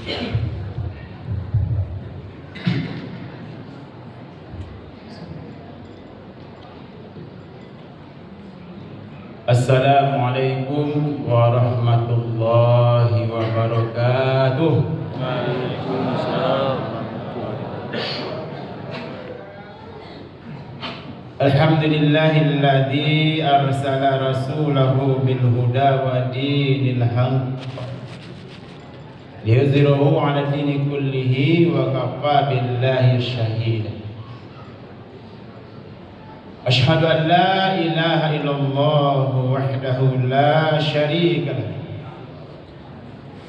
Assalamualaikum warahmatullahi wabarakatuh. Waalaikumsalam. Alhamdulillahilladzi arsala rasulahu bil huda wa dinil haqq liyuzhirahu 'ala dini kullihi wa kafa billahi shahida. Asyhadu an la ilaha illallah wahdahu la syarika lah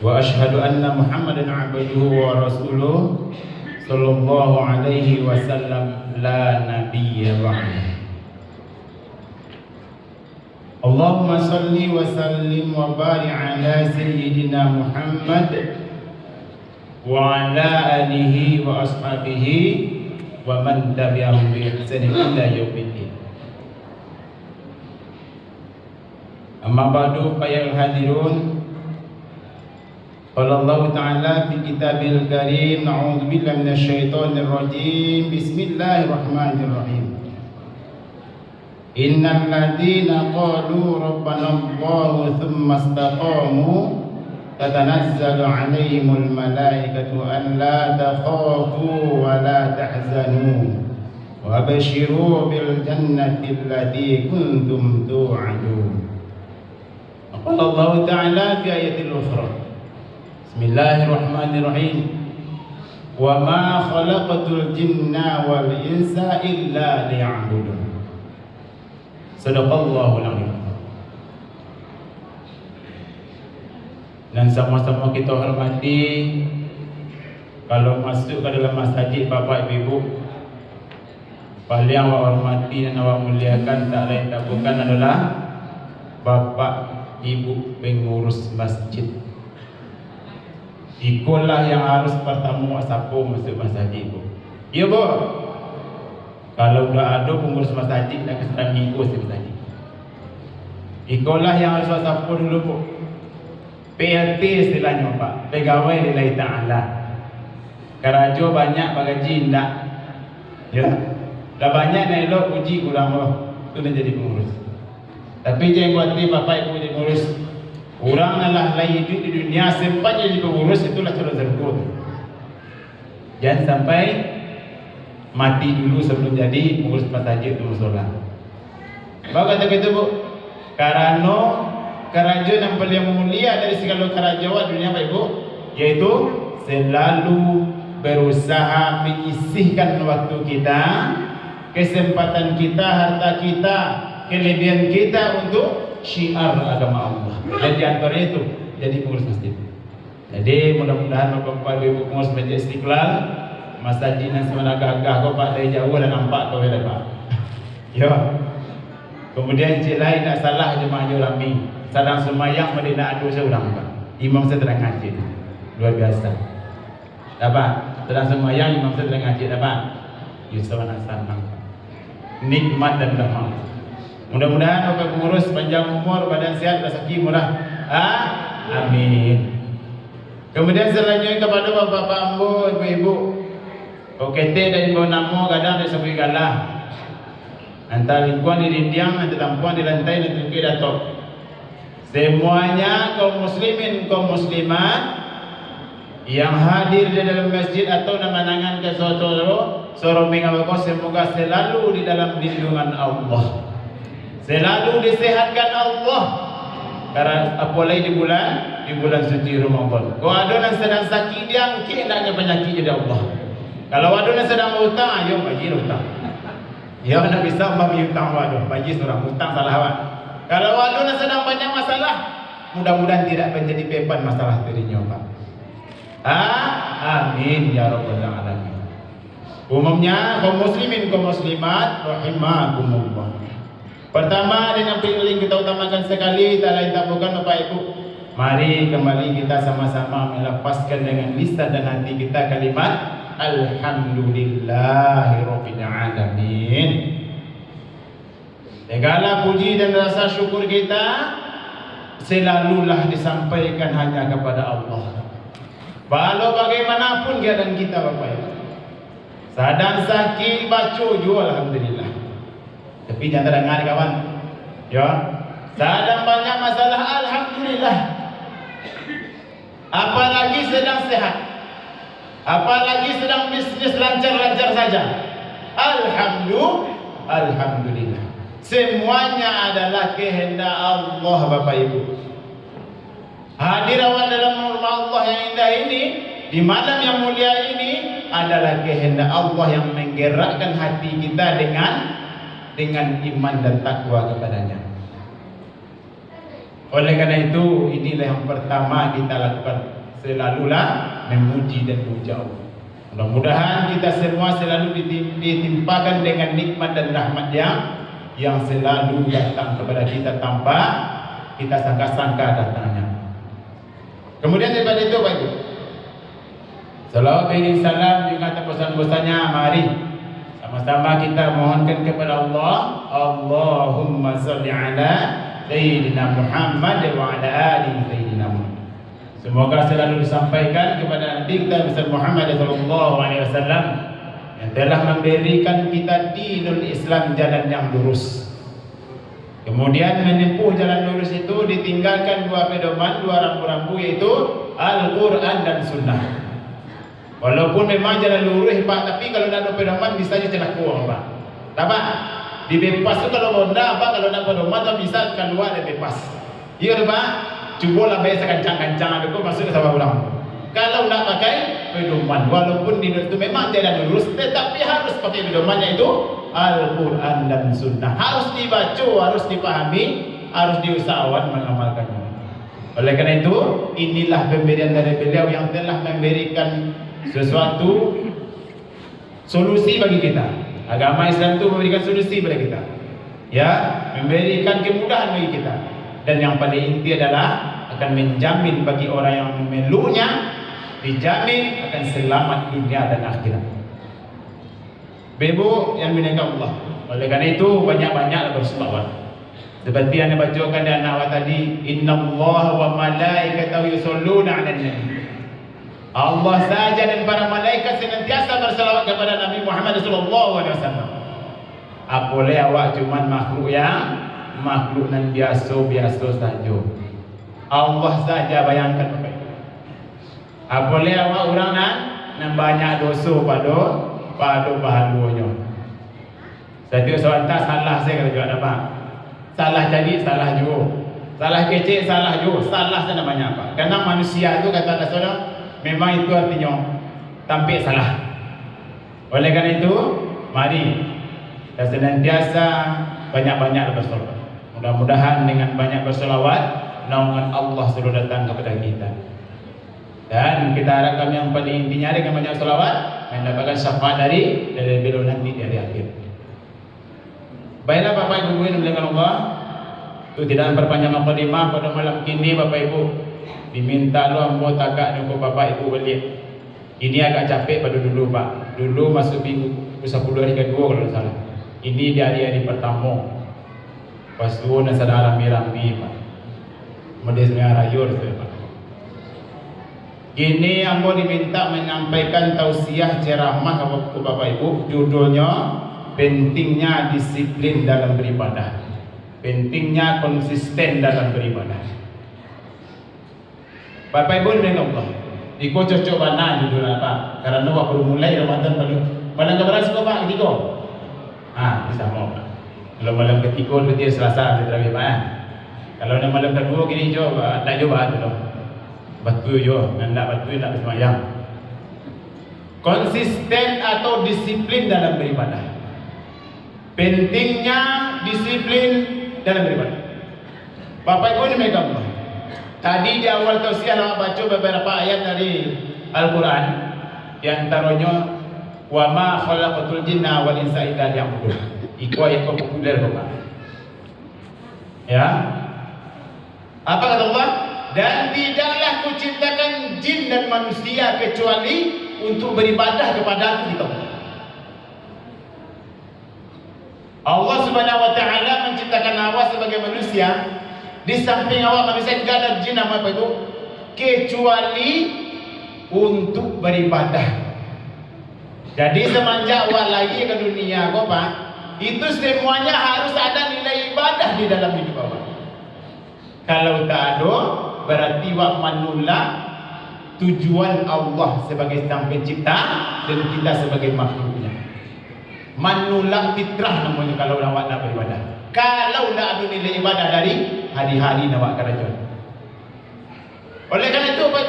wa asyhadu anna Muhammadan 'abduhu wa rasuluh sallallahu alaihi wasallam la nabiyya ba'da. Allahumma salli wa sallim wa barik ala sayyidina Muhammad wa ala alihi wa ashabihi wa man tabi'ahum bi ihsan ila yaumiddin. Amma ba'du fayal hadirun. Qala Allah Ta'ala fi kitabil karim, a'udzu billahi minasy syaithanir rajim. Bismillahirrahmanirrahim. Innal ladzina qalu rabbana Allah tsumma istaqamu tatanazzalu 'alaihimul malaikatu an la takhafu wa la tahzanu wa basyiru bil jannati allati kuntum tu'adun. Qala Allah Ta'ala fi ayatil ukhra. Bismillahirrahmanirrahim. Wa ma khalaqatul jinna wal insa illa liya'budun. Sadaqallahul azim. Dan sama-sama kita hormati, kalau masuk ke dalam masjid Bapak Ibu, paling awak hormati dan awak muliakan tak lain tak bukan adalah Bapak Ibu pengurus masjid. Ikulah yang harus pertama sapu masuk masjid Bu. Ya Bu. Kalau dah ada pengurus masjid dah kesedang ikut masjid. Ikulah yang harus sapu dulu Bu. PLT istilahnya Pak, pegawai lillahi ta'ala. Karajo banyak bagaji indah. Ya. Dah banyak nak elok puji kurang Allah. Itu dah jadi pengurus. Tapi jangan buat ni Bapak Ibu jadi pengurus. Orang adalah lain hidup di dunia sempat jadi pengurus, itulah cara terburuk. Jangan sampai mati dulu sebelum jadi pengurus masjid itu musola. Bapak kata gitu Bu, karena kerajaan yang paling mulia dari segala kerajaan dunia Pak Ibu, yaitu selalu berusaha menyisihkan waktu kita, kesempatan kita, harta kita, kelebihan kita untuk syiar agama Allah. Dan di antara itu jadi pengurus masjid. Jadi mudah-mudahan Bapak Ibu pengurus masjid Istiqlal, masjid yang sebenarnya gagah kau Pak dari jauh dan nampak kau ya Pak. Ya. Kemudian cik lain tak salah jemaah Jurami. Sedang semayang Madinah adu seorang Pak. Imam sedang ngaji. Luar biasa. Dapat. Sedang semayang imam sedang ngaji dapat. Yusuf Nasanang. Nikmat dan damai. Mudah-mudahan Bapak pengurus panjang umur, badan sehat, rezeki murah. Amin. Kemudian selanjutnya kepada Bapak Ambo, Ibu-ibu. OKT dari bawah nama kadang ada sebuah galah. Antara lingkuan di dinding, antara tampuan di lantai, dan tunggu datuk. Semuanya kaum muslimin, kaum muslimat yang hadir di dalam masjid atau namanangan ke soroming awak, semoga selalu di dalam lindungan Allah. Selalu disehatkan Allah. Karena apalagi di bulan suci Ramadan. Kalau ada yang sedang sakit dia mungkin tak ada penyakit jadi Allah. Kalau ada yang sedang hutang, ayo bagi hutang. Ya nak bisa bagi hutang waduh, bagi seorang hutang salah awak. Kalau ada yang sedang banyak masalah, mudah-mudahan tidak menjadi beban masalah dirinya Pak. Amin ya rabbal alamin. Umumnya kaum muslimin, kaum muslimat rahimakumullah. Pertama dan yang paling kita utamakan sekali tak lain tak bukan Bapak Ibu, mari kembali kita sama-sama melepaskan dengan lisan dan hati kita kalimat Alhamdulillahirabbil alamin. Segala puji dan rasa syukur kita selalulah disampaikan hanya kepada Allah. Walau bagaimanapun keadaan kita Bapak Ibu, sadang sakit baca juga alhamdulillah. Tapi jangan dengar kawan. Ya. Sadang banyak masalah alhamdulillah. Apalagi sedang sehat. Apalagi sedang bisnis lancar-lancar saja. Alhamdulillah. Semuanya adalah kehendak Allah Bapak Ibu. Hadir awal dalam rumah Allah yang indah ini, di malam yang mulia ini adalah kehendak Allah yang menggerakkan hati kita dengan iman dan takwa kepadanya. Oleh karena itu, inilah yang pertama kita lakukan, selalulah memuji dan puja Allah. Mudah-mudahan kita semua selalu ditimpakan dengan nikmat dan rahmat yang selalu datang kepada kita tanpa kita sangka-sangka datangnya. Kemudian daripada itu Bapak Ibu, salawat dan salam juga atas bosan-bosannya, mari sama-sama kita mohonkan kepada Allah. Allahumma sholli ala Sayyidina Muhammad wa ala ali Sayyidina Muhammad. Semoga selalu disampaikan kepada Nabi kita Muhammad sallallahu alaihi wasallam yang telah memberikan kita dinul Islam, jalan yang lurus. Kemudian menempuh jalan lurus itu ditinggalkan dua pedoman, dua rambu-rambu, yaitu Al-Quran dan Sunnah. Walaupun memang jalan lurus Pak, tapi kalau nak ada pedoman bisa je celah kurang Pak. Tak Pak? Dibebas tu kalau mau nak Pak, kalau nak pedoman tak bisa keluar dan bebas. Ya Pak? Cubalah biasa kencang-kencang ada kau masuk ke sama orang. Kalau nak pakai pedoman, walaupun di itu memang jalan lurus, tetapi harus pakai pedomannya itu Al-Quran dan Sunnah. Harus dibaca, harus dipahami, harus diusahakan mengamalkannya. Oleh karena itu, inilah pemberian dari beliau yang telah memberikan sesuatu solusi bagi kita. Agama Islam itu memberikan solusi bagi kita, ya, memberikan kemudahan bagi kita. Dan yang paling inti adalah akan menjamin bagi orang yang memeluknya, dijamin akan selamat dunia dan akhirat. Ibu yang dimuliakan Allah. Oleh karena itu banyak-banyaklah berselawat. Seperti yang dibacakan di anak tadi, innallaha wa malaikatahu yusholluna 'alan nabi. Allah saja dan para malaikat senantiasa berselawat kepada Nabi Muhammad sallallahu alaihi wasallam. Apoleh awak cuman makhluk nan biasa saja. Allah saja bayangkan Bapak Ibu. Apoleh awak orang nan banyak dosa pada bahalunya. Setiap seorang salah saya kata juga apa? Salah jadi salah juga. Salah kecil salah juga. Salah sana banyak apa? Karena manusia itu kata saudara memang itu artinya tampil salah. Oleh karena itu, mari kita senantiasa banyak-banyak bersolawat. Mudah-mudahan dengan banyak bersolawat, naungan Allah selalu datang kepada kita. Dan kita harapkan yang paling intinya dengan banyak solawat mendapatkan syafaat dari beliau nanti di hari akhir. Baiklah Bapak Ibu yang dimuliakan Allah, itu tidak memperpanjang mukadimah pada malam ini. Bapak Ibu diminta lu ambo tagak nunggu Bapak Ibu balik. Ini agak capek pada dulu Pak. Dulu masuk minggu 10 hari kedua kalau tidak salah. Ini di hari-hari pertama. Pas tu nak sadar ramai-ramai Pak. Modis mengarayur tu Pak. Ini ambo diminta menyampaikan tausiah ceramah kepada Bapak Ibu. Judulnya pentingnya disiplin dalam beribadah. Pentingnya konsisten dalam beribadah. Bapak Ibu dengan Allah. Iko cocok mana judul apa? Karena waktu mulai Ramadan baru. Malam keberapa sih Pak? Ketiga. Bisa mau Pak. Kalau malam ketiga berarti Selasa ada terawih Pak. Kalau malam kedua gini coba, tak coba tu loh. Batu yo, nak batu nak bersemayam. Konsisten atau disiplin dalam beribadah. Pentingnya disiplin dalam beribadah. Bapak Ibu ini megang Allah. Tadi di awal tausiah nak baca beberapa ayat dari Al-Quran. Di antaranya wa ma khalaqatul jinna wal insa illa liya'budun. Itu ayat populer Bapak. Ya. Apa kata Allah? Dan tidaklah kuciptakan jin dan manusia kecuali untuk beribadah kepada Aku kita. Allah Subhanahu wa taala menciptakan awak sebagai manusia. Di samping awak manusia tidak ada jin apa itu kecuali untuk beribadah. Jadi semenjak awal lagi ke dunia kok Pak, itu semuanya harus ada nilai ibadah di dalam hidup Bapak. Kalau tak ada, berarti wak menolak tujuan Allah sebagai sang pencipta dan kita sebagai makhluknya. Menolak fitrah namanya kalau awak nak beribadah. Kalau nak ada nilai ibadah dari hari-hari nak kerajaan. Oleh karena itu Bapak,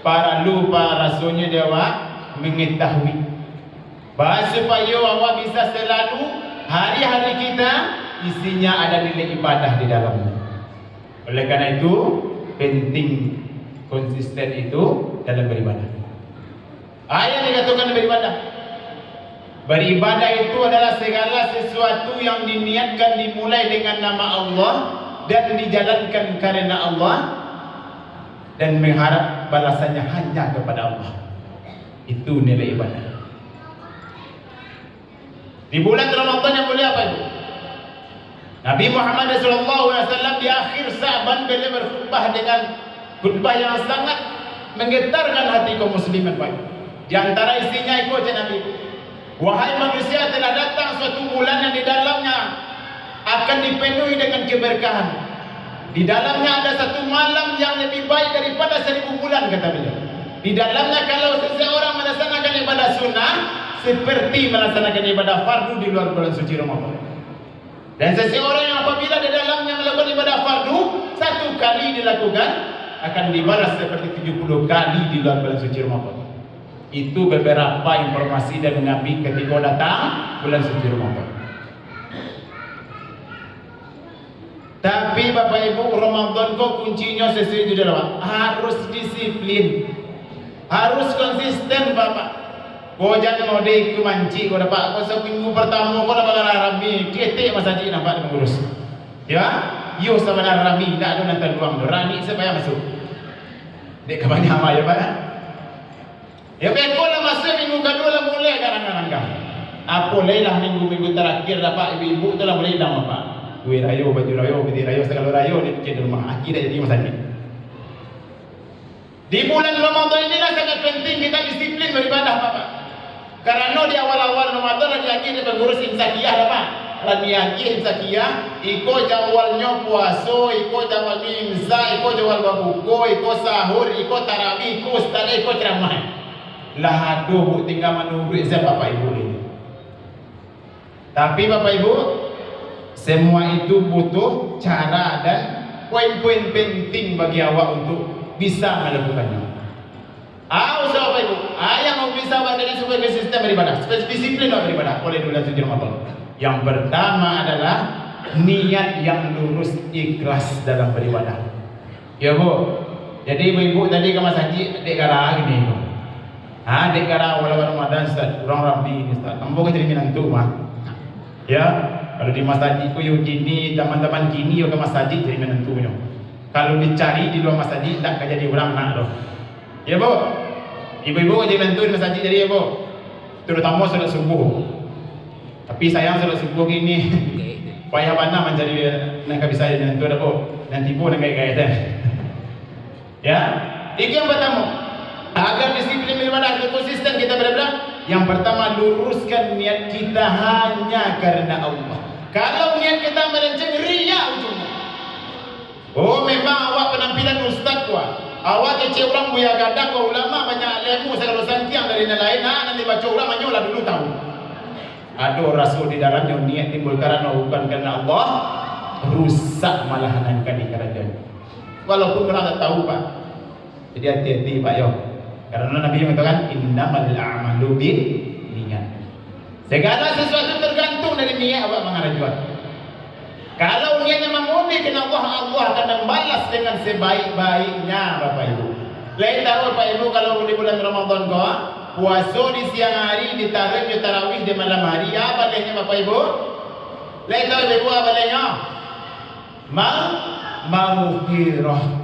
para lupa rasanya dia mengetahui bahawa supaya awak bisa selalu hari-hari kita isinya ada nilai ibadah di dalamnya. Oleh karena itu penting konsisten itu dalam beribadah. Ayat dikatakan beribadah. Beribadah itu adalah segala sesuatu yang diniatkan dimulai dengan nama Allah dan dijalankan karena Allah dan mengharap balasannya hanya kepada Allah. Itu nilai ibadah. Di bulan Ramadan yang mulia apa itu? Nabi Muhammad SAW di akhir Sa'ban beliau berkhutbah dengan khutbah yang sangat menggetarkan hati kaum muslimin Pak. Di antara isinya ikut Nabi, wahai manusia, telah datang suatu bulan yang di dalamnya akan dipenuhi dengan keberkahan. Di dalamnya ada satu malam yang lebih baik daripada 1000 bulan, kata beliau. Di dalamnya kalau seseorang melaksanakan ibadah sunnah seperti melaksanakan ibadah fardu di luar bulan suci Ramadan. Dan seseorang yang apabila di dalamnya melakukan ibadah fardu 1 kali dilakukan akan dibalas seperti 70 kali di luar bulan suci Ramadan. Itu beberapa informasi dari Nabi ketika datang bulan suci Ramadan. Tapi Bapak Ibu, Ramadan kok kuncinya sesuai di dalam harus disiplin. Harus konsisten Bapak. Kau jangan mau dek kemanci kau dapat. Kau seminggu pertama kau dapat rami ketek masjid nampak mengurus. Ya, yo sebenarnya rami tak ada nanti ruang rani supaya masuk. Dek kebanyakan apa ya Pak? Ya kau lah masuk minggu kedua lah mulai kadang-kadang kan. Apa lah minggu-minggu terakhir dapat ibu-ibu tu lah mulai dah Bapak. Duit rayo, baju rayo, peti rayo, segala rayo ni bikin di rumah. Akhirnya jadi masjid. Di bulan Ramadan inilah sangat penting kita disiplin beribadah Bapak. Karena di awal-awal Ramadan lagi dia mengurus imsakiyah Bapak. Lagi imsakiyah, iko jawalnya puasa, iko jawalnya imsak, iko jawal berbuka, iko sahur, iko tarawih, iko ustaz, iko ceramah. Lah aduh bu tinggal menunggu siapa Bapak Ibu ini. Tapi Bapak Ibu, semua itu butuh cara dan poin-poin penting bagi awak untuk bisa melakukannya. Usaha Bapak Ibu, yang mau bisa bagaimana supaya sistem beribadah, disiplin beribadah oleh bulan suci Ramadan. Yang pertama adalah niat yang lurus, ikhlas dalam beribadah. Ya Bu, jadi ibu-ibu tadi ke masjid, dek kara gini Bu. Dek kara awal-awal Ramadan Ustaz, kurang rapi ini Ustaz. Ambo kan jadi minantu mah. Ya, kalau di masjid ku yuk gini, teman-teman gini yuk ke masjid jadi menentunya. Kalau dicari di luar masjid tak jadi orang nak loh. Ya Bu, ibu-ibu jadi menentu di masjid jadi ya Bu. Terutama salat subuh. Tapi sayang salat subuh gini, payah mana mencari nak bisa jadi menentu dah Bu. Nanti pun nak gaya-gaya dah. Ya, itu yang pertama. Agar disiplin beribadah konsisten kita beribadah. Yang pertama, luruskan niat kita hanya karena Allah. Kalau niat kita melenceng, riya ujungnya. Oh memang awak penampilan ustaz kuat. Awak kecil orang buaya gadang kau ulama banyak lemu segala santiang dari lain. Nanti baca ulama nyolah dulu tahu. Ada rasul di dalamnya niat timbul karena bukan karena Allah, rusak malahan di kerajaan. Walaupun orang tak tahu Pak. Jadi hati-hati Pak yo. Karena Nabi mengatakan innamal a'malu binniyat. Segala sesuatu tergantung dari niat awak mengarahkan. Kalau niatnya memurni karena Allah, Allah akan membalas dengan sebaik-baiknya Bapak Ibu. Lain tahu Bapak Ibu kalau di bulan Ramadan kau puasa di siang hari, ditaruh tarawih di malam hari, apa lehnya Bapak Ibu? Lain tahu Ibu apa lehnya? Maghfirah.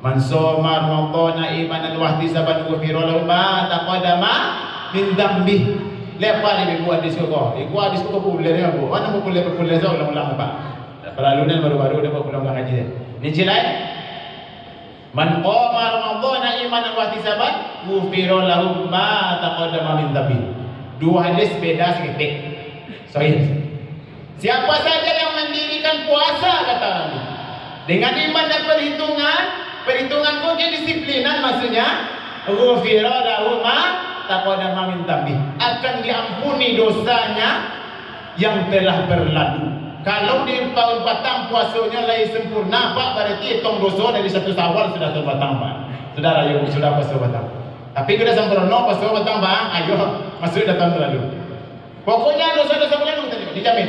Man shoma Ramadhana imanan wa ihtisaban ghufira lahu ma taqaddama min dzambi. Lepas ni buat disko. Ikut disko populer ya Bu. Mana populer saya ulang-ulang Pak. Peralunan baru-baru dia ulang-ulang ngaji. Ni cilai. Man qama ramadhana imanan wa ihtisaban ghufira lahu ma taqaddama min dhanbi. Dua hadis beda sedikit. Sahih. Siapa saja yang mendirikan puasa, kata Nabi, dengan iman dan perhitungan kedisiplinan, maksudnya ghufira lahu ma taqaddama min dhanbi, akan diampuni dosanya yang telah berlalu. Kalau di tahun batang puasanya lain sempurna, Pak, berarti hitung dosa dari 1 Syawal sudah terbatang, Pak. Saudara, ayo sudah puasa batang. Tapi kita sempurna puasa batang, Pak. Ayo masuk datang berlalu. Pokoknya dosa-dosa berlalu tadi dijamin.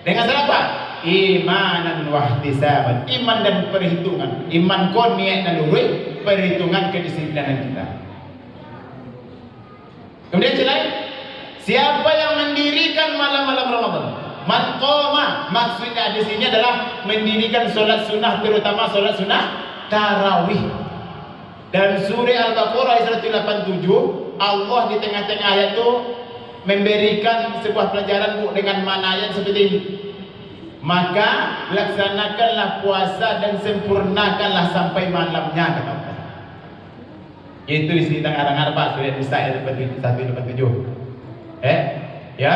Dengan apa? Imanan wa ihtisaban. Iman dan perhitungan. Iman kon niat dan lurus, perhitungan kedisiplinan kita. Kemudian selain, siapa yang mendirikan malam-malam Ramadan? Man qoma, maksudnya di sini adalah mendirikan solat sunnah, terutama solat sunnah tarawih. Dan surah Al-Baqarah ayat 187, Allah di tengah-tengah ayat itu memberikan sebuah pelajaran dengan makna ayat seperti ini. Maka laksanakanlah puasa dan sempurnakanlah sampai malamnya, kata Allah. Itu isi tangan-tangan Pak surah Nisa ayat 187. Ya.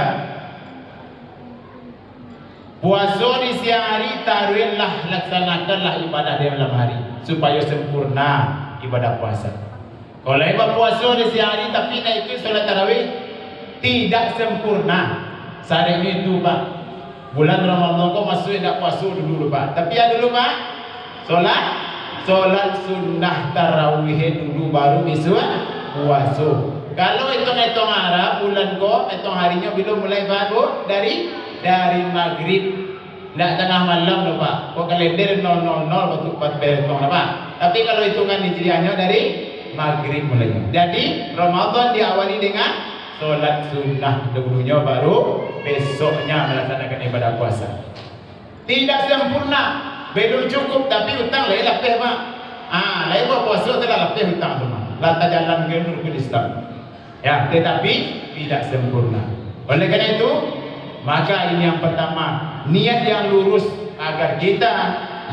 Puasa di siang hari, tarawihlah, laksanakanlah ibadah di malam hari supaya sempurna ibadah puasa. Kalau ibadah puasa di siang hari tapi naik solat tarawih tidak sempurna. Sehari itu, Pak, bulan Ramadan kok masuk tidak puasa dulu, Pak. Tapi ya dulu, Pak, solat sunnah tarawih dulu baru bisa puasa. Kalau hitung-hitung Arab, bulan kok hitung harinya belum mulai baru dari maghrib, tidak tengah malam loh, Pak. Kok kalender 000 waktu 4 berhitung, Pak. Tapi kalau hitungan hijriahnya dari maghrib mulainya. Jadi Ramadan diawali dengan sholat sunnah dulunya, baru besoknya melaksanakan ibadah puasa. Tidak sempurna, belum cukup, tapi hutang lain lapeh, Pak. Lain buat puasa telah lapeh hutang, teman. Lata jalan ke nurul Islam. Ya, tetapi tidak sempurna. Oleh karena itu, maka ini yang pertama, niat yang lurus agar kita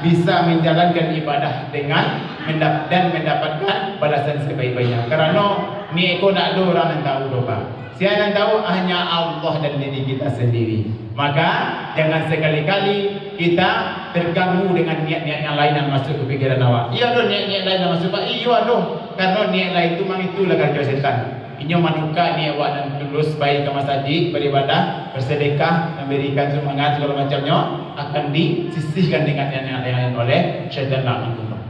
bisa menjalankan ibadah dengan mendapatkan balasan sebaik-baiknya. Karena ni eko nak do orang yang tahu doa. Siapa yang tahu hanya Allah dan diri kita sendiri. Maka jangan sekali-kali kita terganggu dengan niat-niat yang lain yang masuk ke pikiran awak. Iya doh, niat-niat lain yang masuk, Pak. Iya doh, karena niat lain itu memang itulah kerja setan. Inyo manuka ni awak dan tulus baik ke masjid, beribadah, bersedekah, memberikan semangat segala macamnya akan disisihkan dengan yang lain oleh syaitan la'natullah.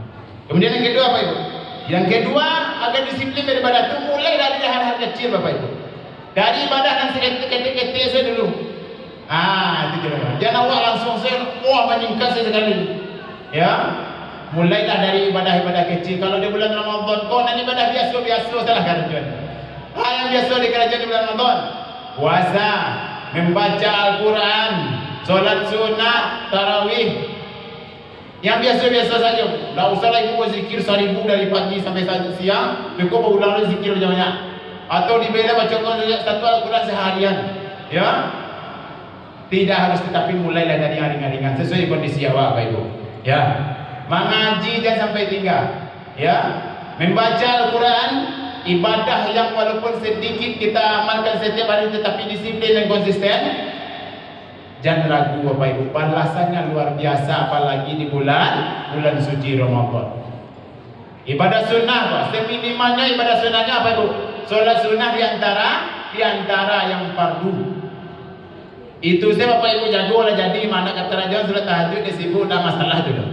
Kemudian yang kedua, Bapak Ibu, yang kedua agar disiplin beribadah itu mulai dari hal-hal kecil, Bapak Ibu. Dari ibadah yang seketik-ketik saya dulu. Itu jelas. Jangan awak langsung meningkat sekali. Ya, mulailah dari ibadah-ibadah kecil. Kalau di bulan Ramadan kau nak ibadah biasa-biasa salah kerjaan. Yang biasa di kerajaan di bulan Ramadan, puasa, membaca Al-Quran, solat sunnah, tarawih. Yang biasa-biasa saja. Tak usahlah ibu berzikir 1000 dari pagi sampai siang. Cukup berulang zikir banyak. Atau dibela baca satu Al-Quran seharian. Ya, tidak harus, tetapi mulailah dari yang ringan-ringan sesuai kondisi awak, Bapak Ibu. Ya, mengaji jangan sampai tinggal. Ya, membaca Al-Quran, ibadah yang walaupun sedikit kita amalkan setiap hari tetapi disiplin dan konsisten. Jangan ragu, Bapak Ibu, balasannya luar biasa, apalagi di bulan suci Ramadan. Ibadah sunnah, Pak, seminimalnya ibadah sunnahnya apa, Ibu? Solat sunnah diantara yang fardu. Itu saya, Bapak Ibu, jago lah. Jadi mana kata raja solat tahajud disibuk, tak masalah dulu.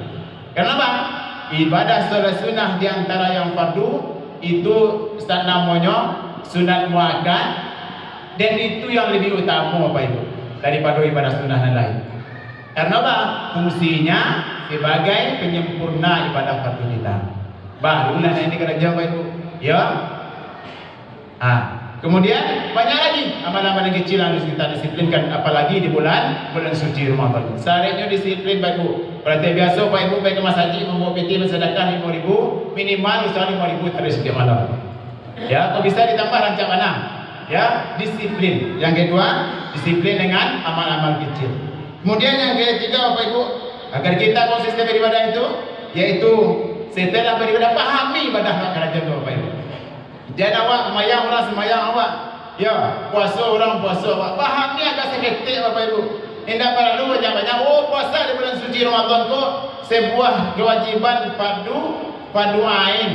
Kenapa? Ibadah solat sunnah diantara yang fardu itu namanya sunat muakkad, dan itu yang lebih utama, Bapak Ibu, daripada ibadah sunnah yang lain. Karena apa? Fungsinya sebagai penyempurna ibadah fardu kita. Barulah ini kerja, Bapak Ibu. Ya. Kemudian banyak lagi amalan-amalan kecil yang harus kita disiplinkan, apalagi di bulan suci Ramadan. Seharusnya disiplin, Bapak Ibu. Berarti biasa Bapak Ibu baik ke masjid membawa peti bersedekah 5.000, minimal usaha 5.000 terus setiap malam. Ya, kalau bisa ditambah rancang mana? Ya, disiplin. Yang kedua, disiplin dengan amal-amal kecil. Kemudian yang ketiga, Bapak Ibu, agar kita konsisten beribadah itu, yaitu setelah beribadah pahami ibadah nak kerajaan tu Bapak Ibu. Jangan awak semayang orang semayang awak, ya puasa orang puasa awak, pahami agak seketik Bapak Ibu. Tidak perlu banyak-banyak. Oh, puasa di bulan suci Ramadan kok sebuah kewajiban fardu ain,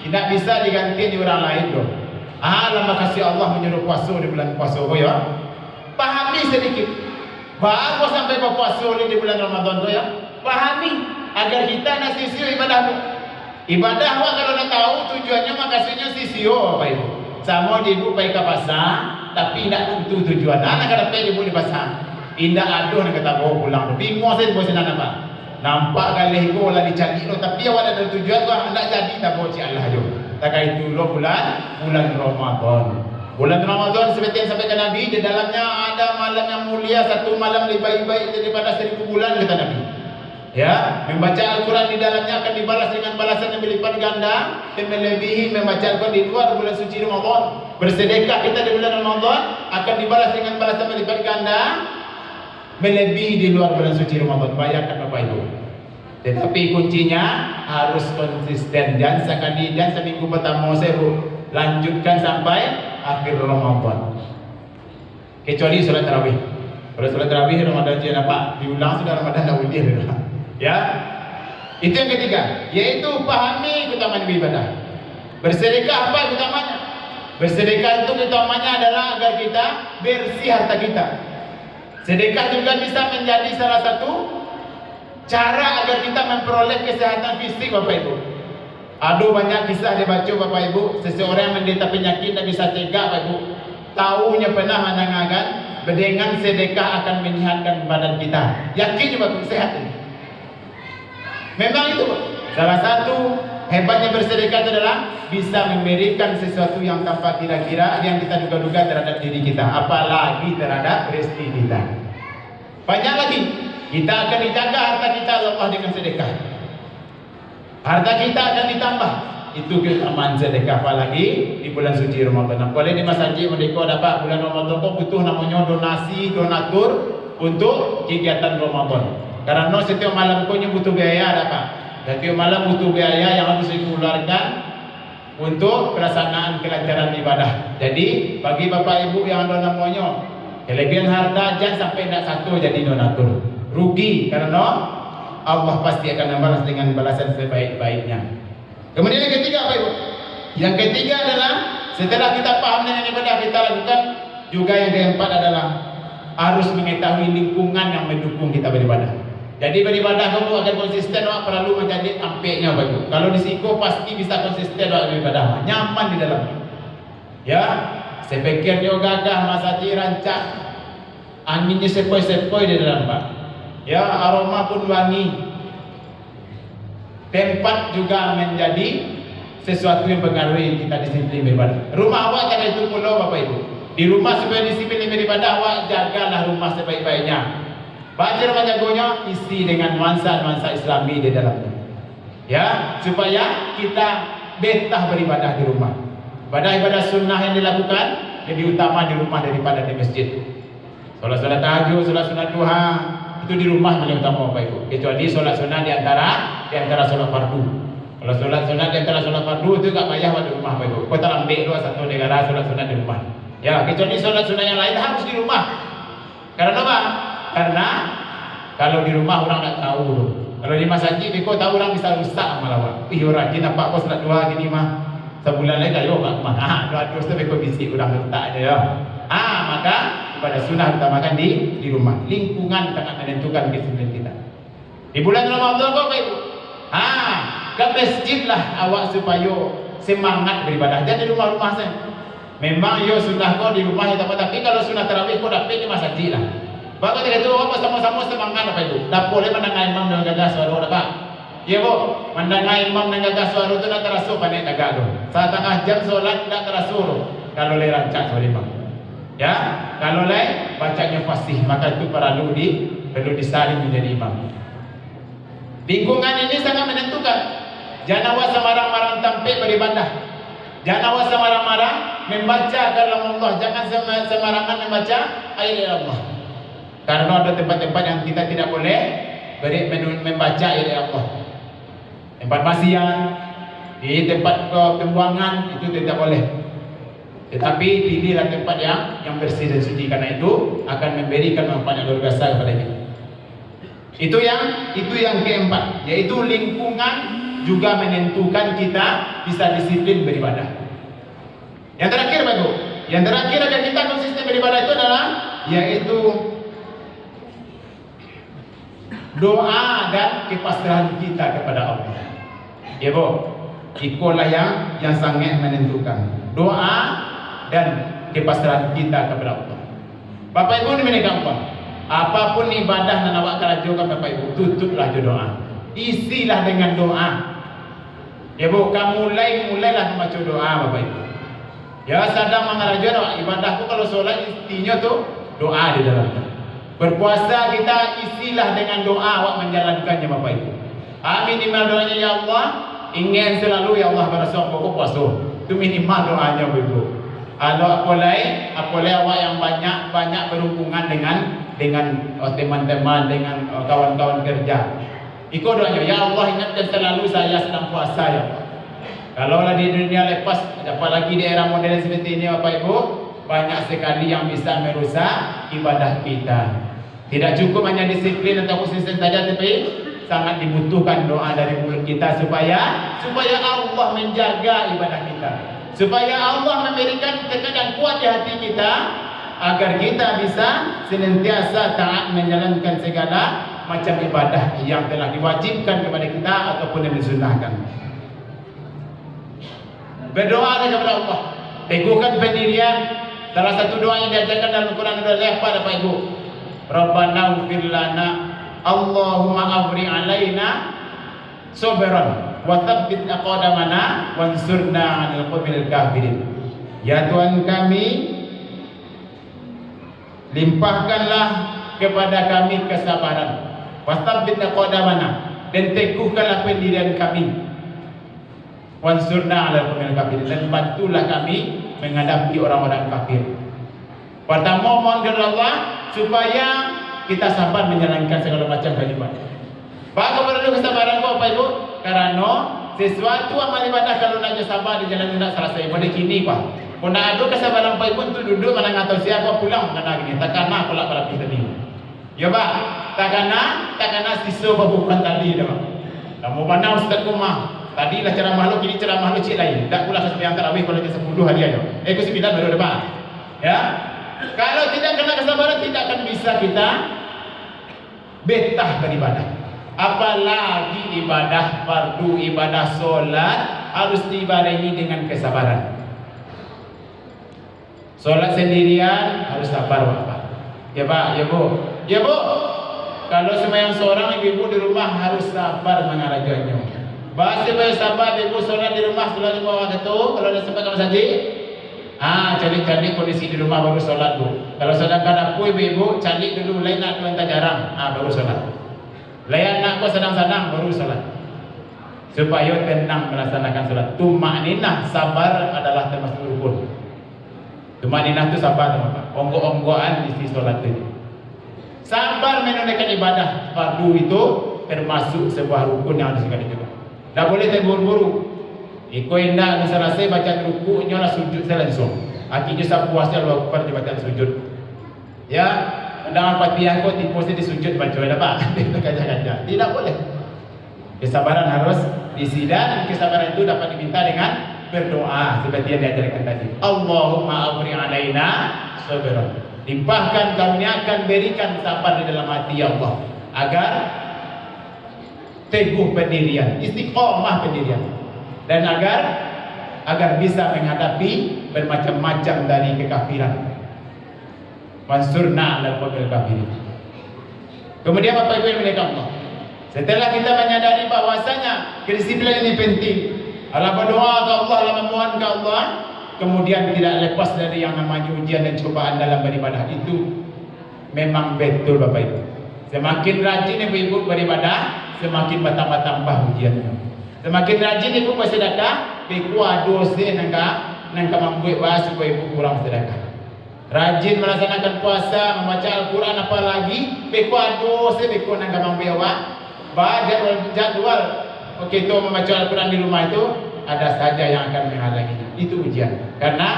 tidak bisa diganti di orang lain doh. Lama kasih Allah menyuruh puasa di bulan puasa kok ya. Pahami sedikit. Bagus sampai berpuasa di bulan Ramadan tu ya. Pahami agar kita nak sisio ibadah tu. Ibadah awak kalau nak tahu tujuannya makasihnya sisio Bapak Ibu. Sama di ibu pergi ke pasar tapi tidak tentu tujuan. Anak kata pergi ibu di pasar. Indah aduh nak kata bawa pulang. Bingung saya buat senang apa. Nampak kali itu lah dicari lo tapi awak ada tujuan tu hendak jadi tak bawa cik Allah jo. Tak itu lo bulan Ramadan. Bulan Ramadan seperti yang sampaikan Nabi, di dalamnya ada malam yang mulia, satu malam lebih baik daripada 1000 bulan kata Nabi. Ya, membaca Al-Quran di dalamnya akan dibalas dengan balasan yang berlipat ganda dan melebihi membaca Al-Quran di luar bulan suci Ramadan. Bersedekah kita di bulan Ramadan akan dibalas dengan balasan berlipat ganda melebihi di luar bulan suci Ramadan. Bayangkan Bapak Ibu. Tetapi kuncinya harus konsisten. Jangan sekali dan seminggu pertama saya lanjutkan sampai akhir Ramadan. Kecuali sholat tarawih. Kalau sholat tarawih Ramadan dia dapat diulang sudah Ramadan dah ulir dah. Ya. Itu yang ketiga, yaitu pahami keutamaan ibadah. Bersedekah apa keutamanya? Bersedekah itu keutamanya adalah agar kita bersih harta kita. Sedekah juga bisa menjadi salah satu cara agar kita memperoleh kesehatan fisik Bapak Ibu. Aduh banyak kisah dibaca Bapak Ibu. Seseorang yang menderita penyakit tak bisa tegak Bapak Ibu. Tahunya pernah menangakan dengan sedekah akan menyehatkan badan kita. Yakin juga Bapak sehat ini. Memang itu Pak. Salah satu hebatnya bersedekah itu adalah bisa memberikan sesuatu yang tanpa kira-kira yang kita duga-duga terhadap diri kita, apalagi terhadap rezeki kita. Banyak lagi kita akan dijaga harta kita Allah dengan sedekah. Harta kita akan ditambah. Itu keutamaan sedekah apalagi di bulan suci Ramadan. Boleh di masjid mereka dapat bulan Ramadan kok butuh namanya donasi, donatur untuk kegiatan Ramadan. Karena setiap malam kau butuh biaya dapat. Setiap malam butuh biaya yang harus dikeluarkan untuk pelaksanaan kelancaran ibadah. Jadi bagi Bapak Ibu yang ada namanya kelebihan harta jangan sampai tidak satu jadi donatur. Rugi karena Allah pasti akan membalas dengan balasan sebaik-baiknya. Kemudian yang ketiga Bapak Ibu. Yang ketiga adalah setelah kita paham dengan ibadah kita lakukan, juga yang keempat adalah harus mengetahui lingkungan yang mendukung kita beribadah. Jadi beribadah kamu agar konsisten perlu menjadi tampeknya Bapak Ibu. Kalau di siko pasti bisa konsisten beribadah, nyaman di dalamnya. Ya, saya pikir dia gagah masa rancak anginnya sepoi-sepoi di dalam Pak. Ya, aroma pun wangi. Tempat juga menjadi sesuatu yang mempengaruhi kita disiplin beribadah. Rumah awak jangan itu pulau Bapak Ibu. Di rumah supaya disiplin beribadah awak jagalah rumah sebaik-baiknya. Baca rumah jagonya isi dengan nuansa-nuansa Islami di dalamnya. Ya, supaya kita betah beribadah di rumah. Ibadah sunnah yang dilakukan lebih utama di rumah daripada di masjid. Solat tahajud, solat sunat duha itu di rumah paling utama Bapak Ibu. Kecuali solat sunnah di antara solat fardu. Kalau solat sunnah di antara solat fardu itu tak payah di rumah Bapak Ibu. Kau tak ambil dua satu negara solat sunnah di rumah. Ya, kecuali solat sunnah yang lain harus di rumah. Karena apa? Karena kalau di rumah orang tak tahu loh. Kalau di masjid kau tahu orang bisa rusak malah. Ih orang rajin nampak kau solat dua gini mah. Sebulan lagi kayo mah. Dua terus tu kau bisik orang letak aja ya. Maka pada sunnah utamakan di rumah. Lingkungan sangat menentukan disiplin kita. Di bulan Ramadan kok Ibu. Ke masjid lah awak supaya semangat beribadah. Jangan di rumah-rumah saya. Memang yo sunnah kau di rumah ya tapi kalau sunnah tarawih kau dapat di masjid lah. Bapak tidak tahu apa sama-sama semangat apa itu. Tak boleh mendengar imam dengan gagah suara dapat. Ya Bu, mendengar imam dengan gagah suara itu tak terasa panik agak tu. Setengah jam solat tak terasa kalau le rancak suara imam. Ya, kalau le bacanya fasih maka itu perlu disaring menjadi imam. Lingkungan ini sangat menentukan. Jangan awak semarang-marang tampil beribadah. Jangan awak semarang-marang membaca kalam Allah. Jangan semarangan membaca ayat Allah. Karena ada tempat-tempat yang kita tidak boleh membaca ayat Allah. tempat maksiat, di tempat pembuangan itu tidak boleh. Tetapi pilihlah tempat yang bersih dan suci, karena itu akan memberikan manfaat yang luar biasa kepada kita. Itu yang keempat, yaitu lingkungan juga menentukan kita bisa disiplin beribadah. Yang terakhir Bapak, yang terakhir agar kita konsisten beribadah itu adalah yaitu doa dan kepasrahan kita kepada Allah. Ya Bu, itulah yang sangat menentukan. Doa dan kepasrahan kita kepada Allah. Bapak Ibu dimiliki Allah. Apapun ibadah dan awak kerajukan Bapak Ibu, tutuplah doa. Isilah dengan doa. Ya Bu, kamu mulailah membaca doa Bapak Ibu. Ya sadar mengarajukan ibadahku kalau sholat intinya tuh doa di dalamnya. Berpuasa kita isilah dengan doa awak menjalankannya Bapak Ibu. Minimal doanya ya Allah, ingin selalu ya Allah berasal pokok puasa. Itu minimal doanya Bapak Ibu. Apalagi awak yang banyak berhubungan dengan teman-teman, dengan kawan-kawan kerja. Iko doanya, ya Allah ingatkan selalu saya sedang puasa ya Allah. Kalau di dunia lepas, apalagi di era modern seperti ini Bapak Ibu, banyak sekali yang bisa merusak ibadah kita. Tidak cukup hanya disiplin atau konsisten saja, tapi sangat dibutuhkan doa dari mulut kita supaya Allah menjaga ibadah kita. Supaya Allah memberikan tekad kuat di hati kita agar kita bisa senantiasa taat menjalankan segala macam ibadah yang telah diwajibkan kepada kita ataupun yang disunnahkan. Berdoa kepada Allah, teguhkan pendirian. Salah satu doa yang diajarkan dalam Al-Quran adalah apa Bapak Ibu? Rabbana ighfir lana, Allahumma afri alaina sabran wa tsabbit aqdamana wansurna 'alal qawmil kafirin. Ya Tuhan kami, limpahkanlah kepada kami kesabaran, wastabbit aqdamana, dan teguhkanlah pendirian kami, wansurna 'alal qawmil kafirin, dan bantulah kami menghadapi orang-orang kafir. Pertama mohon kepada Allah supaya kita sabar menjalankan segala macam kewajiban. Bagaimana perlu kesabaran Bapak Ibu? Karena sesuatu amal ibadah kalau nak sabar di jalan tidak selesai. Pada kini Pak, kalau nak ada kesabaran Bapak Ibu untuk duduk mana atau siapa pulang mana gini. Takana kalau pada kita ni. Ya Pak, takana sisa bukan tadi dah. Kamu mana Ustaz Kumah? Tadi lah ceramah lu, kini ceramah lu cik lain. Tak pula kesembilan tarawih kalau jam 10 hari aja. Ke 9 baru depan. Ya. Kalau tidak kena kesabaran, tidak akan bisa kita betah beribadah. Apalagi ibadah fardu, ibadah solat harus dibarengi dengan kesabaran. Solat sendirian harus sabar Bapak. Ya Pak, ya Bu. Ya Bu. Kalau sembahyang seorang ibu di rumah harus sabar mengarajuannya. Bahasa supaya sabar ibu solat di rumah solat di bawah itu. Kalau ada sempat kamu saja, cari kondisi di rumah baru solat Bu. Kalau sedangkan aku ibu cari dulu lain nak tuan tak jarang, baru solat. Layan nak kau sedang-sedang baru solat. Supaya tenang melaksanakan solat. Tumakninah sabar adalah termasuk rukun. Tumakninah itu sabar teman-teman. Onggo-onggoan isi solat itu. Sabar menunaikan ibadah fardu itu termasuk sebuah rukun yang harus kita juga. Tak boleh terburu-buru. Iko indah selesai baca ruku'nya lah sujud langsung. Akhirnya sapuasnya luar kuat bacaan sujud. Ya, dengan Fatihah kau tipu di sujud baca ada Pak. Kaca-kaca. Tidak boleh. Kesabaran harus diisi dan kesabaran itu dapat diminta dengan berdoa seperti yang diajarkan tadi. Allahumma afri alaina sabran. Limpahkan kami akan berikan sabar di dalam hati ya Allah agar teguh pendirian, istiqomah pendirian, dan agar bisa menghadapi bermacam-macam dari kekafiran. Wansurna 'alal qawmil kafirin. Kemudian Bapak Ibu yang dimuliakan Allah, setelah kita menyadari bahwasanya kedisiplinan ini penting, Allah berdoa ke Allah, Allah memohon ke Allah, kemudian tidak lepas dari yang namanya ujian dan cobaan dalam beribadah itu memang betul Bapak Ibu. Semakin rajin ibu-ibu beribadah, semakin bertambah-tambah ujiannya. Semakin rajin ibu bersedekah, bekuah dosa nangka mampu bahas supaya ibu kurang sedekah. Rajin melaksanakan puasa, membaca Al-Quran apalagi bekuah dosa bekuah nangka mampu awak. Jadwal kita membaca Al-Quran di rumah itu, ada saja yang akan menghalanginya. Itu ujian. Karena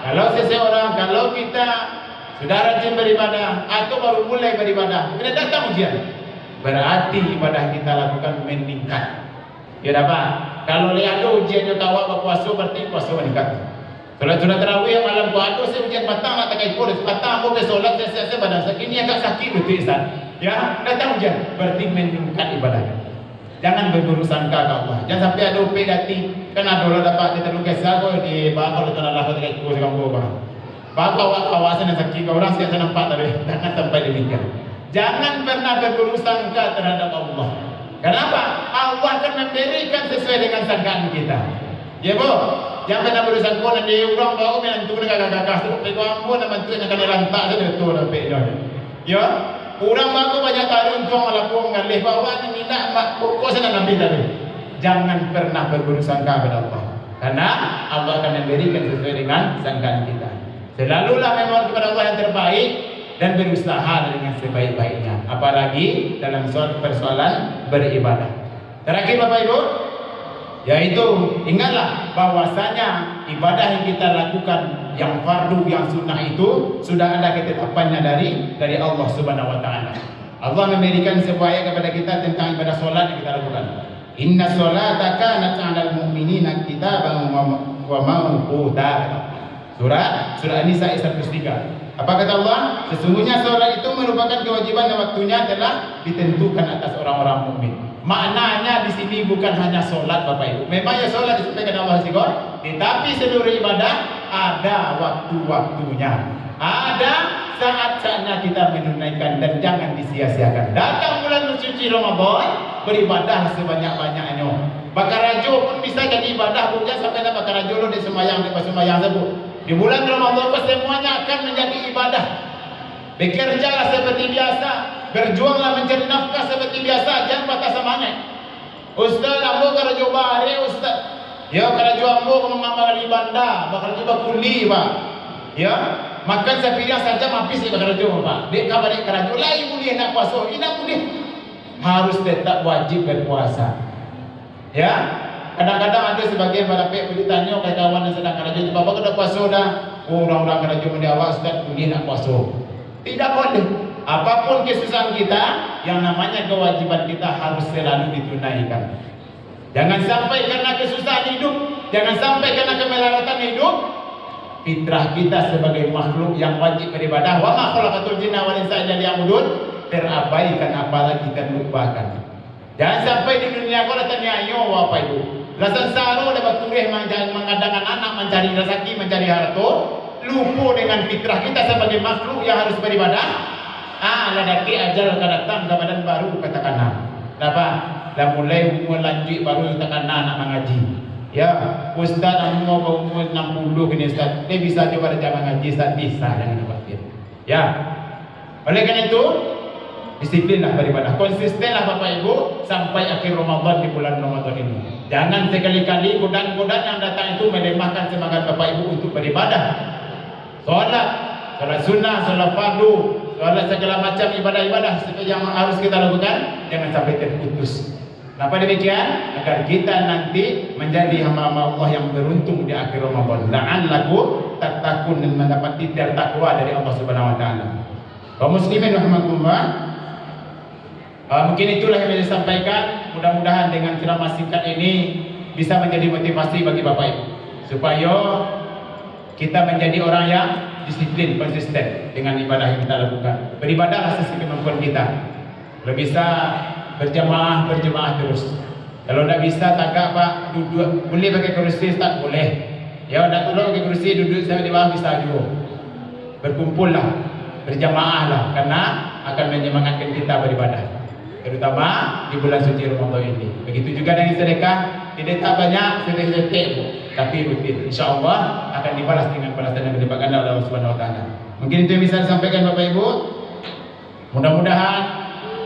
kalau seseorang, kalau kita sudah rajin beribadah atau baru mulai beribadah, kemudian datang ujian, berarti ibadah kita lakukan meningkat. Ya dapat. Kalau lihat ujiannya kawan berpuasa, berarti puasa meningkat. Solat tarawih malam puasa saya ujian patang nak terkait polis, patang mau bersolat saya badan sakit ni agak sakit betul Ustaz. Ya, datang ujian, berarti meningkat ibadahnya. Jangan berburuk sangka ke Allah. Jangan sampai ada upi dati. Kan ada orang dapat kita lukis sago di bakal itu Allah terkait polis kamu bang. Bakal kawasan yang sakit orang saya nampak tadi. Jangan sampai demikian. Jangan pernah berburuk sangka terhadap Allah. Kenapa? Allah akan memberikan sesuai dengan sangkaan kita. Ya bu, jangan pernah berusaha kau nanti orang bawa menantu dengan kakak suruh pegang pun menantu yang akan lantak saja tu orang pegang. Ya, orang bawa banyak tarun tuang laku mengalih bawa ni nak mak pokok sana nabi tadi. Jangan pernah berburuk sangka kepada Allah, karena Allah akan memberikan sesuai dengan sangkaan kita. Selalulah memohon kepada Allah yang terbaik dan berusaha dengan sebaik-baiknya, apalagi dalam persoalan beribadah. Terakhir Bapak Ibu, yaitu ingatlah bahwasanya ibadah yang kita lakukan yang fardu, yang sunnah itu sudah ada ketetapannya dari Allah Subhanahu wa taala. Allah memberikan sebuah ayat kepada kita tentang ibadah solat yang kita lakukan. Inna sholata kanat 'alal mu'minina kitaban wa mawquta. Surah An-Nisa ayat 103. Apa kata Allah? Sesungguhnya solat itu merupakan kewajiban dan waktunya telah ditentukan atas orang-orang mukmin. Maknanya di sini bukan hanya solat Bapak Ibu. Memang ya solat disampaikan Allah Sigor, tetapi seluruh ibadah ada waktu-waktunya. Ada saat-saatnya kita menunaikan dan jangan disia-siakan. Datang bulan suci Ramadan, beribadah sebanyak-banyaknya. Bakar rajo pun bisa jadi ibadah, bukan sampai nak bakar rajo lo di semayang sebut. Di bulan Ramadan semuanya akan menjadi ibadah. Bekerjalah seperti biasa, berjuanglah mencari nafkah seperti biasa, jangan patah semangat. Ustaz, ambo kalau coba hari Ustaz, ya kalau coba ambo kalau mengamal di banda, bakal coba kuli pak, ya makan sepiring saja habis bakal coba pak. Dek kabar dek kalau coba lain boleh nak puasa, ini boleh, harus tetap wajib berpuasa, ya. Kadang-kadang ada sebagian balapek ditanya oleh kawan yang sedang kerja, bapak kena puasa dah. Oh, orang-orang kerja menjawab, Ustaz, boleh nak puasa. Tidak boleh. Apapun kesusahan kita, yang namanya kewajiban kita harus selalu ditunaikan. Jangan sampai karena kesusahan hidup, jangan sampai karena kemelaratan hidup, fitrah kita sebagai makhluk yang wajib beribadah, wa ma khalaqatul jinna wal insa illa liya'budun, terabaikan apalagi terlupakan. Jangan sampai di dunia kau datang nyayo apa itu. Lasan saro dapat kureh mengadakan anak, mencari rezeki, mencari harta, lupa dengan fitrah kita sebagai makhluk yang harus beribadah. Ladaki ajal akan datang ke badan baru katakan apa? Dah mulai umur lanjut baru katakan nak mengaji. Ya, Ustaz umur 60 kini Ustaz, dia bisa coba kerja mengaji Ustaz, bisa jangan khawatir. Ya. Oleh karena itu, disiplinlah beribadah, konsistenlah Bapak Ibu sampai akhir Ramadan di bulan Ramadan ini. Jangan sekali-kali godaan-godaan yang datang itu melemahkan semangat Bapak Ibu untuk beribadah. Solat sunnah, solat fardu, solat segala macam ibadah-ibadah yang harus kita lakukan, jangan sampai terputus. Kenapa demikian? Agar kita nanti menjadi hamba-hamba Allah yang beruntung di akhir Ramadan. La'allakum tattaqun, dan mendapat titir takwa dari Allah Subhanahu wa taala. Kaum muslimin rahimakumullah, mungkin itulah yang saya sampaikan. Mudah-mudahan dengan ceramah singkat ini bisa menjadi motivasi bagi Bapak Ibu supaya kita menjadi orang yang disiplin, konsisten dengan ibadah yang kita lakukan. Beribadahlah sesuai kemampuan kita. Kalau bisa berjamaah terus. Kalau tidak bisa tagak Pak, duduk. Boleh pakai kursi Ustaz? Boleh. Ya, tidak tolong pakai kursi, duduk saya di bawah bisa juga. Berkumpullah, berjamaahlah, karena akan menyemangatkan kita beribadah, terutama di bulan suci Ramadan ini. Begitu juga dengan sedekah, tidak banyak sedekah, tapi rutin. InsyaAllah akan dibalas dengan balasan yang berlipat ganda oleh Allah Subhanahu wa taala. Mungkin itu yang bisa disampaikan Bapak Ibu. Mudah-mudahan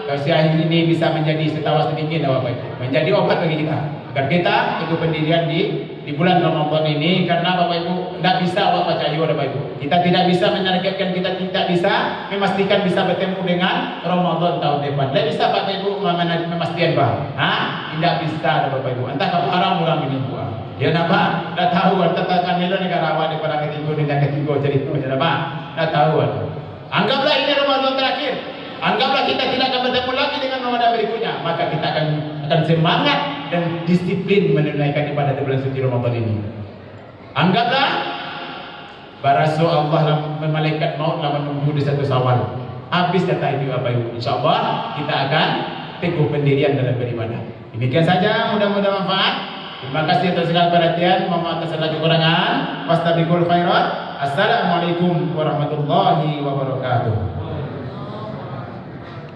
kajian ini bisa menjadi setawa sedikit Bapak Ibu, menjadi obat bagi kita agar kita ikut pendirian di bulan Ramadan ini. Karena Bapak Ibu tidak bisa baca Bapak Ibu, kita tidak bisa menargetkan, kita tidak bisa memastikan bisa bertemu dengan Ramadan tahun depan. Tidak bisa Bapak Ibu memastikan Pak. tidak bisa ada Bapak Ibu. Entah kau haram orang ini buah. Ya nama, dah tahu tatakan nilai negara awak di pada ketiga ceritanya apa? Dah tahu. Anggaplah ini Ramadan terakhir. Anggaplah kita tidak akan bertemu lagi dengan Ramadan berikutnya. Maka kita akan semangat dan disiplin menunaikan ibadah di bulan suci Ramadan ini. Anggaplah barasu Allah malaikat maut lah menunggu di satu Syawal. Habis data itu Bapak Ibu. InsyaAllah kita akan teguh pendirian dalam beribadah. Demikian saja, mudah-mudahan manfaat. Terima kasih atas segala perhatian. Mohon maaf atas segala kekurangan. Wastabiqul khairat. Assalamualaikum warahmatullahi wabarakatuh.